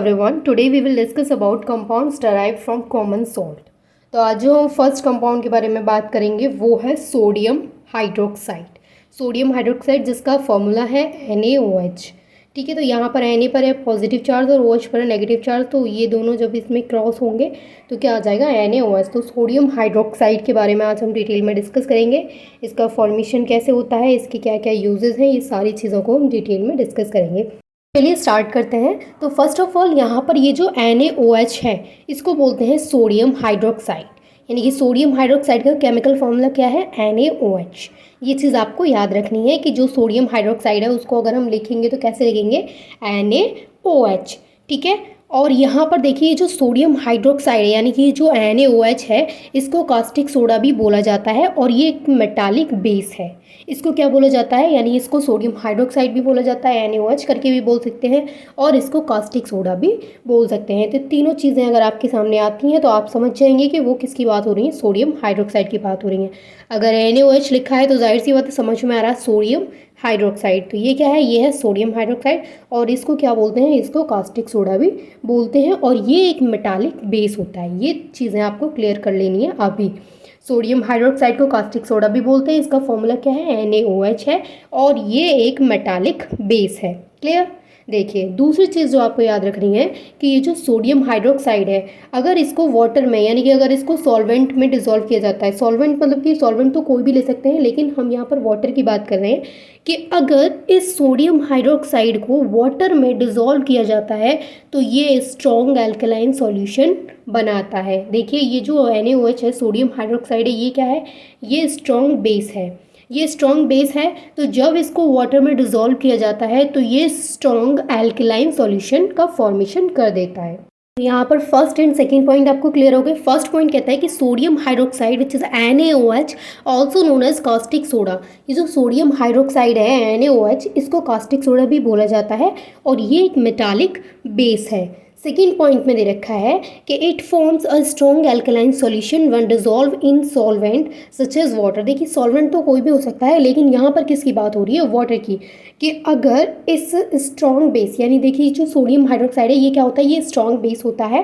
everyone. Today we will discuss about compounds derived from common salt. तो आज जो हम फर्स्ट कंपाउंड के बारे में बात करेंगे वो है सोडियम हाइड्रोक्साइड। सोडियम हाइड्रोक्साइड जिसका फॉर्मूला है NaOH। ठीक है, तो यहाँ पर Na पर है पॉजिटिव चार्ज और OH पर है नेगेटिव चार्ज, तो ये दोनों जब इसमें क्रॉस होंगे तो क्या आ जाएगा NaOH। तो सोडियम हाइड्रोक्साइड के बारे में आज हम डिटेल में डिस्कस करेंगे। इसका फॉर्मेशन कैसे होता है, इसके क्या क्या यूजेस हैं, ये सारी चीज़ों को हम डिटेल में डिस्कस करेंगे। चलिए स्टार्ट करते हैं। तो फर्स्ट ऑफ ऑल यहाँ पर ये जो NaOH है इसको बोलते हैं सोडियम हाइड्रोक्साइड, यानी कि सोडियम हाइड्रोक्साइड का केमिकल फॉर्मूला क्या है NaOH। ये चीज़ आपको याद रखनी है कि जो सोडियम हाइड्रोक्साइड है उसको अगर हम लिखेंगे तो कैसे लिखेंगे NaOH। ठीक है, और यहाँ पर देखिए जो सोडियम हाइड्रोक्साइड है यानी कि जो NaOH है इसको कास्टिक सोडा भी बोला जाता है और ये एक मेटालिक बेस है। इसको क्या बोला जाता है, यानी इसको सोडियम हाइड्रोक्साइड भी बोला जाता है, NaOH करके भी बोल सकते हैं, और इसको कास्टिक सोडा भी बोल सकते हैं। तो तीनों चीज़ें अगर आपके सामने आती हैं तो आप समझ जाएंगे कि वो किसकी बात हो रही है, सोडियम हाइड्रोक्साइड की बात हो रही है। अगर NaOH लिखा है तो जाहिर सी बात है समझ में आ रहा है सोडियम हाइड्रोक्साइड। तो ये क्या है, ये है सोडियम हाइड्रोक्साइड और इसको क्या बोलते हैं, इसको कास्टिक सोडा भी बोलते हैं, और ये एक मेटालिक बेस होता है। ये चीज़ें आपको क्लियर कर लेनी है अभी। सोडियम हाइड्रोक्साइड को कास्टिक सोडा भी बोलते हैं, इसका फॉर्मूला क्या है NaOH है, और ये एक मेटालिक बेस है। क्लियर। देखिए दूसरी चीज़ जो आपको याद रखनी है कि ये जो सोडियम हाइड्रोक्साइड है अगर इसको वाटर में यानी कि अगर इसको सॉल्वेंट में डिसॉल्व किया जाता है, सॉल्वेंट मतलब कि सॉल्वेंट तो कोई भी ले सकते हैं लेकिन हम यहाँ पर वाटर की बात कर रहे हैं, कि अगर इस सोडियम हाइड्रोक्साइड को वाटर में डिसॉल्व किया जाता है तो ये स्ट्रॉन्ग एल्कलाइन सॉल्यूशन बनाता है। देखिए ये जो NaOH है सोडियम हाइड्रोक्साइड है, ये क्या है, ये स्ट्रॉन्ग बेस है। ये स्ट्रॉन्ग बेस है तो जब इसको वाटर में डिसॉल्व किया जाता है तो ये स्ट्रॉन्ग एल्कलाइन सॉल्यूशन का फॉर्मेशन कर देता है। यहाँ पर फर्स्ट एंड सेकंड पॉइंट आपको क्लियर हो गए। फर्स्ट पॉइंट कहता है कि sodium hydroxide which is NaOH also known as caustic soda. ये जो सोडियम हाइड्रोक्साइड है NaOH इसको कास्टिक सोडा भी बोला जाता है और ये एक मेटालिक बेस है। सेकेंड पॉइंट में दे रखा है कि it forms a strong alkaline solution when dissolve in solvent such as water. देखिए सॉल्वेंट तो कोई भी हो सकता है लेकिन यहाँ पर किसकी बात हो रही है, वाटर की, कि अगर इस स्ट्रॉन्ग बेस यानी देखिए जो सोडियम हाइड्रोक्साइड है ये क्या होता है, ये स्ट्रॉन्ग बेस होता है,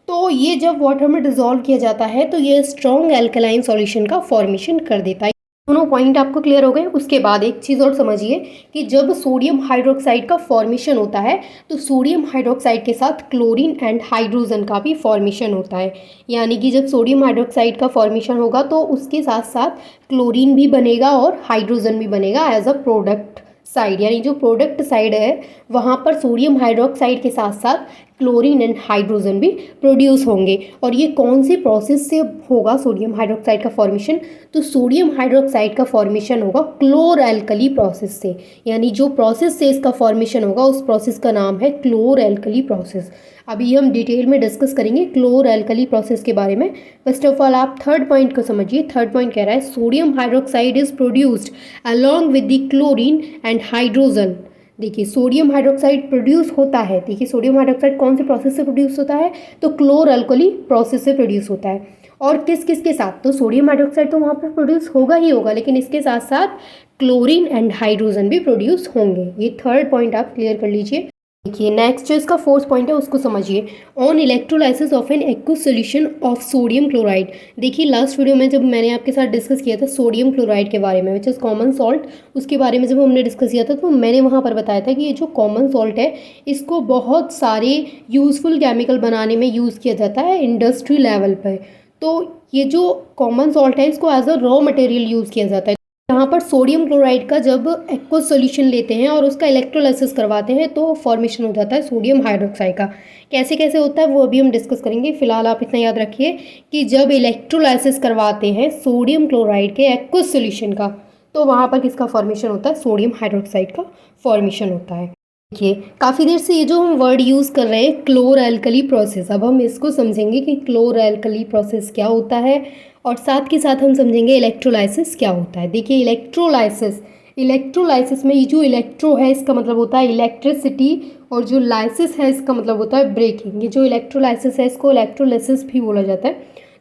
तो ये जब वाटर में डिसॉल्व किया जाता है तो ये स्ट्रॉन्ग एल्कलाइन सॉल्यूशन का फॉर्मेशन कर देता है। दोनों पॉइंट आपको क्लियर हो गए। उसके बाद एक चीज़ और समझिए कि जब सोडियम हाइड्रोक्साइड का फॉर्मेशन होता है तो सोडियम हाइड्रोक्साइड के साथ क्लोरीन एंड हाइड्रोजन का भी फॉर्मेशन होता है, यानी कि जब सोडियम हाइड्रोक्साइड का फॉर्मेशन होगा तो उसके साथ साथ क्लोरीन भी बनेगा और हाइड्रोजन भी बनेगा एज अ प्रोडक्ट साइड, यानी जो प्रोडक्ट साइड है वहाँ पर सोडियम हाइड्रोक्साइड के साथ साथ क्लोरीन एंड हाइड्रोजन भी प्रोड्यूस होंगे। और ये कौन सी प्रोसेस से होगा सोडियम हाइड्रोक्साइड का फॉर्मेशन, तो सोडियम हाइड्रोक्साइड का फॉर्मेशन होगा क्लोर एल्कली प्रोसेस से, यानी जो प्रोसेस से इसका फॉर्मेशन होगा उस प्रोसेस का नाम है क्लोर एल्कली प्रोसेस। अभी हम डिटेल में डिस्कस करेंगे क्लोर एल्कली प्रोसेस के बारे में। फर्स्ट ऑफ ऑल आप थर्ड पॉइंट को समझिए। थर्ड पॉइंट कह रहा है sodium hydroxide is produced along with the chlorine and hydrogen. देखिए सोडियम हाइड्रोक्साइड प्रोड्यूस होता है, देखिए सोडियम हाइड्रोक्साइड कौन से प्रोसेस से प्रोड्यूस होता है, तो क्लोर एल्कली प्रोसेस से प्रोड्यूस होता है। और किस किस के साथ, तो सोडियम हाइड्रोक्साइड तो वहाँ पर प्रोड्यूस होगा ही होगा लेकिन इसके साथ साथ क्लोरीन एंड हाइड्रोजन भी प्रोड्यूस होंगे। ये थर्ड पॉइंट आप क्लियर कर लीजिए। देखिए नेक्स्ट जो इसका फोर्थ पॉइंट है उसको समझिए। On electrolysis of an aqueous solution of sodium chloride. देखिए लास्ट वीडियो में जब मैंने आपके साथ डिस्कस किया था सोडियम क्लोराइड के बारे में विच इज़ कॉमन सॉल्ट, उसके बारे में जब हमने डिस्कस किया था तो मैंने वहाँ पर बताया था कि ये जो कॉमन सॉल्ट है इसको बहुत सारे यूज़फुल केमिकल बनाने में यूज़ किया जाता है इंडस्ट्री लेवल पर। तो ये जो कॉमन सॉल्ट है इसको as a raw material use किया जाता है। यहाँ पर सोडियम क्लोराइड का जब एक्वस सॉल्यूशन लेते हैं और उसका इलेक्ट्रोलाइसिस करवाते हैं तो फॉर्मेशन हो जाता है सोडियम हाइड्रोक्साइड का। कैसे कैसे होता है वो अभी हम डिस्कस करेंगे। फिलहाल आप इतना याद रखिए कि जब इलेक्ट्रोलाइसिस करवाते हैं सोडियम क्लोराइड के एक्वस सॉल्यूशन का तो वहाँ पर किसका फॉर्मेशन होता है, सोडियम हाइड्रोक्साइड का फॉर्मेशन होता है। देखिए काफ़ी देर से ये जो हम वर्ड यूज़ कर रहे हैं क्लोर एल्कली प्रोसेस, अब हम इसको समझेंगे कि क्लोर एल्कली प्रोसेस क्या होता है और साथ के साथ हम समझेंगे इलेक्ट्रोलाइसिस क्या होता है। देखिए इलेक्ट्रोलाइसिस में ये जो इलेक्ट्रो है इसका मतलब होता है इलेक्ट्रिसिटी और जो लाइसिस है इसका मतलब होता है ब्रेकिंग। ये जो इलेक्ट्रोलाइसिस है इसको इलेक्ट्रोलाइसिस भी बोला जाता है।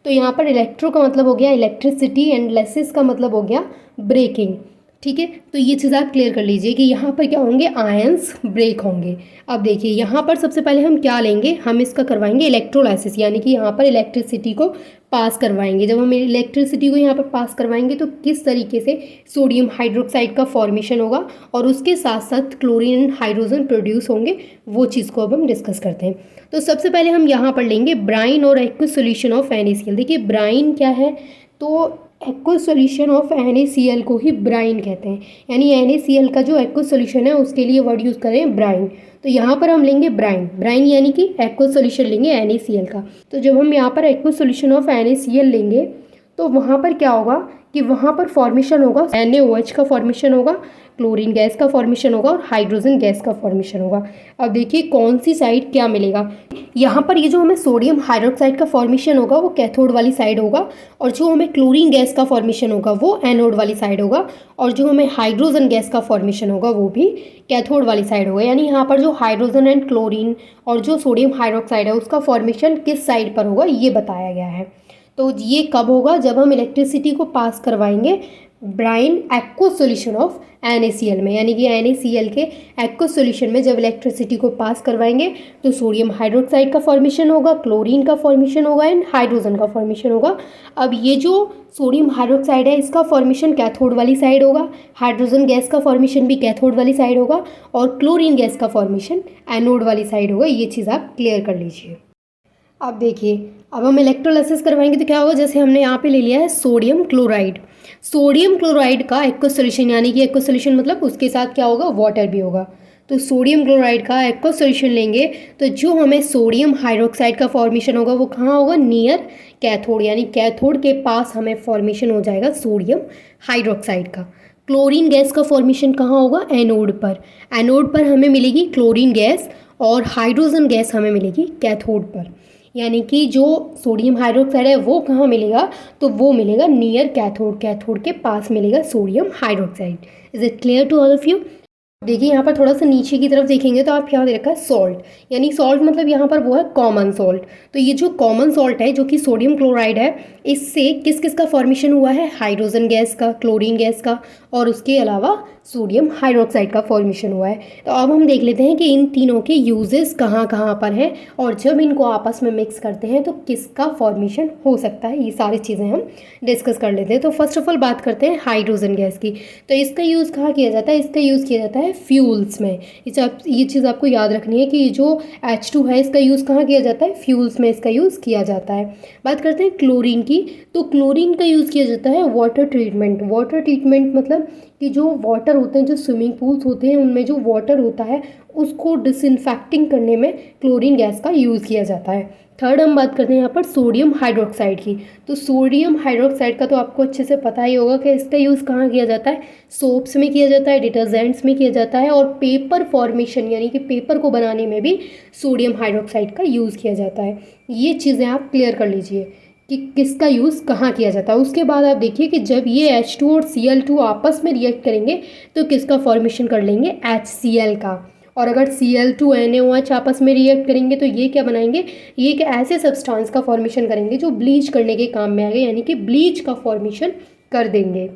तो यहाँ पर इलेक्ट्रो का मतलब हो गया इलेक्ट्रिसिटी एंड लाइसिस का मतलब हो गया ब्रेकिंग। ठीक है, तो ये चीज़ आप क्लियर कर लीजिए कि यहाँ पर क्या होंगे, आयंस ब्रेक होंगे। अब देखिए यहाँ पर सबसे पहले हम क्या लेंगे, हम इसका करवाएंगे इलेक्ट्रोलाइसिस, यानी कि यहाँ पर इलेक्ट्रिसिटी को पास करवाएंगे। जब हम इलेक्ट्रिसिटी को यहाँ पर पास करवाएंगे तो किस तरीके से सोडियम हाइड्रोक्साइड का फॉर्मेशन होगा और उसके साथ साथ क्लोरीन एंड हाइड्रोजन प्रोड्यूस होंगे, वो चीज़ को अब हम डिस्कस करते हैं। तो सबसे पहले हम यहाँ पर लेंगे ब्राइन और एक्वस सोल्यूशन ऑफ NaCl। देखिए ब्राइन क्या है, तो एक्वस सॉल्यूशन ऑफ NaCl को ही ब्राइन कहते हैं, यानी NaCl का जो एक्वस सॉल्यूशन है उसके लिए वर्ड यूज़ करें ब्राइन। तो यहाँ पर हम लेंगे ब्राइन, ब्राइन यानी कि एक्वस सॉल्यूशन लेंगे NaCl का। तो जब हम यहाँ पर एक्वस सॉल्यूशन ऑफ NaCl लेंगे तो वहाँ पर क्या होगा कि वहाँ पर फॉर्मेशन होगा, NaOH का फॉर्मेशन होगा, क्लोरीन गैस का फॉर्मेशन होगा और हाइड्रोजन गैस का फॉर्मेशन होगा। अब देखिए कौन सी साइड क्या मिलेगा, यहाँ पर ये जो हमें सोडियम हाइड्रोक्साइड का फॉर्मेशन होगा वो कैथोड वाली साइड होगा, और जो हमें क्लोरीन गैस का फॉर्मेशन होगा वो एनोड वाली साइड होगा, और जो हमें हाइड्रोजन गैस का फॉर्मेशन होगा वो भी कैथोड वाली साइड होगा। यानी यहाँ पर जो हाइड्रोजन एंड क्लोरीन और जो सोडियम हाइड्रोक्साइड है उसका फॉर्मेशन किस साइड पर होगा ये बताया गया है। तो ये कब होगा, जब हम इलेक्ट्रिसिटी को पास करवाएंगे brine aqueous solution of NaCl में, यानी कि NaCl के एक्वस सॉल्यूशन में जब इलेक्ट्रिसिटी को पास करवाएंगे तो सोडियम हाइड्रोक्साइड का फॉर्मेशन होगा, क्लोरीन का फॉर्मेशन होगा एंड हाइड्रोजन का फॉर्मेशन होगा। अब ये जो सोडियम हाइड्रोक्साइड है इसका फॉर्मेशन कैथोड वाली साइड होगा, हाइड्रोजन गैस का फॉर्मेशन भी कैथोड वाली साइड होगा और क्लोरीन गैस का फॉर्मेशन एनोड वाली साइड होगा। ये चीज़ आप क्लियर कर लीजिए। अब देखिए अब हम इलेक्ट्रोलाइसिस करवाएंगे तो क्या होगा, जैसे हमने यहाँ पे ले लिया है सोडियम क्लोराइड, सोडियम क्लोराइड का एक्वस सॉल्यूशन, यानी कि एक्वस सॉल्यूशन मतलब उसके साथ क्या होगा, वाटर भी होगा। तो सोडियम क्लोराइड का एक्वस सॉल्यूशन लेंगे तो जो हमें सोडियम हाइड्रोक्साइड का फॉर्मेशन होगा वो कहाँ होगा, नियर कैथोड, यानी कैथोड के पास हमें फॉर्मेशन हो जाएगा सोडियम हाइड्रोक्साइड का। क्लोरीन गैस का फॉर्मेशन कहाँ होगा, एनोड पर, एनोड पर हमें मिलेगी क्लोरीन गैस और हाइड्रोजन गैस हमें मिलेगी कैथोड पर। यानी कि जो सोडियम हाइड्रोक्साइड है वो कहाँ मिलेगा, तो वो मिलेगा नियर कैथोड, कैथोड के पास मिलेगा sodium hydroxide. Is it clear to all of you. देखिए यहाँ पर थोड़ा सा नीचे की तरफ देखेंगे तो आप यहाँ दे रखा है सॉल्ट, यानी सॉल्ट मतलब यहाँ पर वो है कॉमन सॉल्ट। तो ये जो कॉमन सॉल्ट है जो कि सोडियम क्लोराइड है, इससे किस किस का फॉर्मेशन हुआ है, हाइड्रोजन गैस का, क्लोरीन गैस का और उसके अलावा सोडियम हाइड्रोक्साइड का फॉर्मेशन हुआ है। तो अब हम देख लेते हैं कि इन तीनों के यूजेस कहाँ कहाँ पर हैं और जब इनको आपस में मिक्स करते हैं तो किसका फॉर्मेशन हो सकता है, ये सारी चीज़ें हम डिस्कस कर लेते हैं। तो फर्स्ट ऑफ ऑल बात करते हैं हाइड्रोजन गैस की। तो इसका यूज़ कहाँ किया जाता है, इसका यूज़ किया जाता है फ्यूल्स में। ये चीज़ आपको याद रखनी है कि जो H2 है इसका यूज़ कहाँ किया जाता है, फ्यूल्स में इसका यूज़ किया जाता है। बात करते हैं क्लोरीन की, तो क्लोरीन का यूज़ किया जाता है वाटर ट्रीटमेंट। वाटर ट्रीटमेंट मतलब कि जो वाटर होते हैं, जो स्विमिंग पूल्स होते हैं उनमें जो वाटर होता है उसको डिसइंफेक्टिंग करने में क्लोरीन गैस का यूज़ किया जाता है। थर्ड हम बात करते हैं यहाँ पर सोडियम हाइड्रोक्साइड की। तो सोडियम हाइड्रोक्साइड का तो आपको अच्छे से पता ही होगा कि इसका यूज़ कहाँ किया जाता है, सोप्स में किया जाता है, डिटर्जेंट्स में किया जाता है और पेपर फॉर्मेशन यानी कि पेपर को बनाने में भी सोडियम हाइड्रोक्साइड का यूज़ किया जाता है। ये चीज़ें आप क्लियर कर लीजिए कि किसका यूज़ कहाँ किया जाता है। उसके बाद आप देखिए कि जब ये H2 और Cl2 आपस में रिएक्ट करेंगे तो किसका फॉर्मेशन कर लेंगे, HCl का। और अगर Cl2 NaOH आपस में रिएक्ट करेंगे तो ये क्या बनाएंगे, ये एक ऐसे सब्सटेंस का फॉर्मेशन करेंगे जो ब्लीच करने के काम में आएगा, यानी कि ब्लीच का फॉर्मेशन कर देंगे।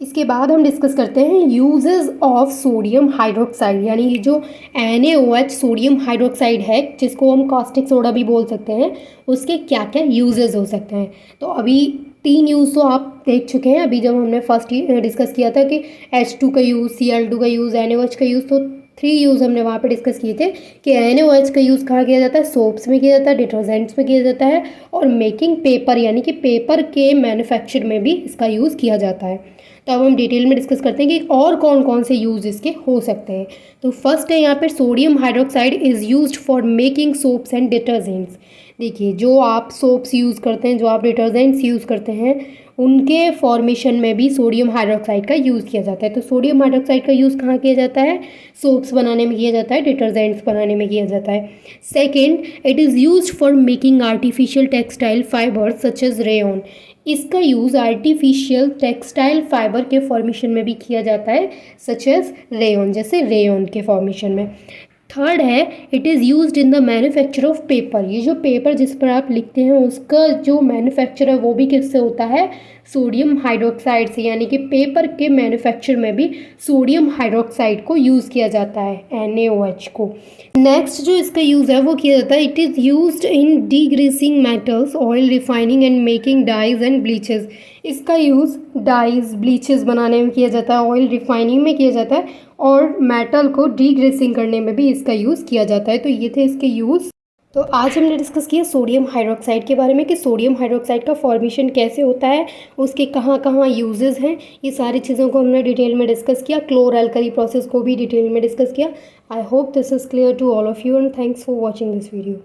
इसके बाद हम डिस्कस करते हैं यूजेस ऑफ सोडियम हाइड्रोक्साइड, यानी ये जो NaOH सोडियम हाइड्रोक्साइड है जिसको हम कास्टिक सोडा भी बोल सकते हैं, उसके क्या क्या यूजेस हो सकते हैं। तो अभी 3 यूज़ तो आप देख चुके हैं अभी जब हमने फर्स्ट डिस्कस किया था कि H2 का यूज़, Cl2 का यूज़, NaOH का यूज़, तो 3 यूज़ हमने वहाँ पे डिस्कस किए थे कि NaOH का यूज़ कहाँ किया जाता है, सोप्स में किया जाता है, डिटर्जेंट्स में किया जाता है और मेकिंग पेपर यानी कि पेपर के मैन्युफैक्चर में भी इसका यूज़ किया जाता है। तो अब हम डिटेल में डिस्कस करते हैं कि और कौन कौन से यूज़ इसके हो सकते हैं। तो फर्स्ट है यहाँ पर sodium hydroxide is used for making soaps and detergents. देखिए जो आप सोप्स यूज़ करते हैं, जो आप डिटर्जेंट्स यूज़ करते हैं, उनके फॉर्मेशन में भी सोडियम हाइड्रोक्साइड का यूज़ किया जाता है। तो सोडियम हाइड्रोक्साइड का यूज़ कहाँ किया जाता है, सोप्स बनाने में किया जाता है, डिटर्जेंट्स बनाने में किया जाता है। Second, it is used for making artificial textile fibre such as rayon. इसका यूज़ आर्टिफिशियल टेक्सटाइल फाइबर के फॉर्मेशन में भी किया जाता है, सच एज रेयन, जैसे रेयन के फॉर्मेशन में। थर्ड है it is used in the manufacture of paper. ये जो पेपर जिस पर आप लिखते हैं उसका जो मैन्युफैक्चर है वो भी किससे होता है, सोडियम हाइड्रोक्साइड से, यानी कि पेपर के मैन्युफैक्चर में भी सोडियम हाइड्रोक्साइड को यूज़ किया जाता है, NaOH को। नेक्स्ट जो इसका यूज़ है वो किया जाता है, it is used in degreasing metals, oil refining and making dyes and bleaches. इसका यूज़ डाइज ब्लीचेस बनाने में किया जाता है, ऑयल रिफाइनिंग में किया जाता है और मेटल को डीग्रेसिंग करने में भी इसका यूज़ किया जाता है। तो ये थे इसके यूज़। तो आज हमने डिस्कस किया सोडियम हाइड्रोक्साइड के बारे में कि सोडियम हाइड्रोक्साइड का फॉर्मेशन कैसे होता है, उसके कहाँ कहाँ यूजेस हैं, ये सारी चीज़ों को हमने डिटेल में डिस्कस किया। क्लोर एल्कली प्रोसेस को भी डिटेल में डिस्कस किया। I hope this is clear to all of you and thanks for watching this video.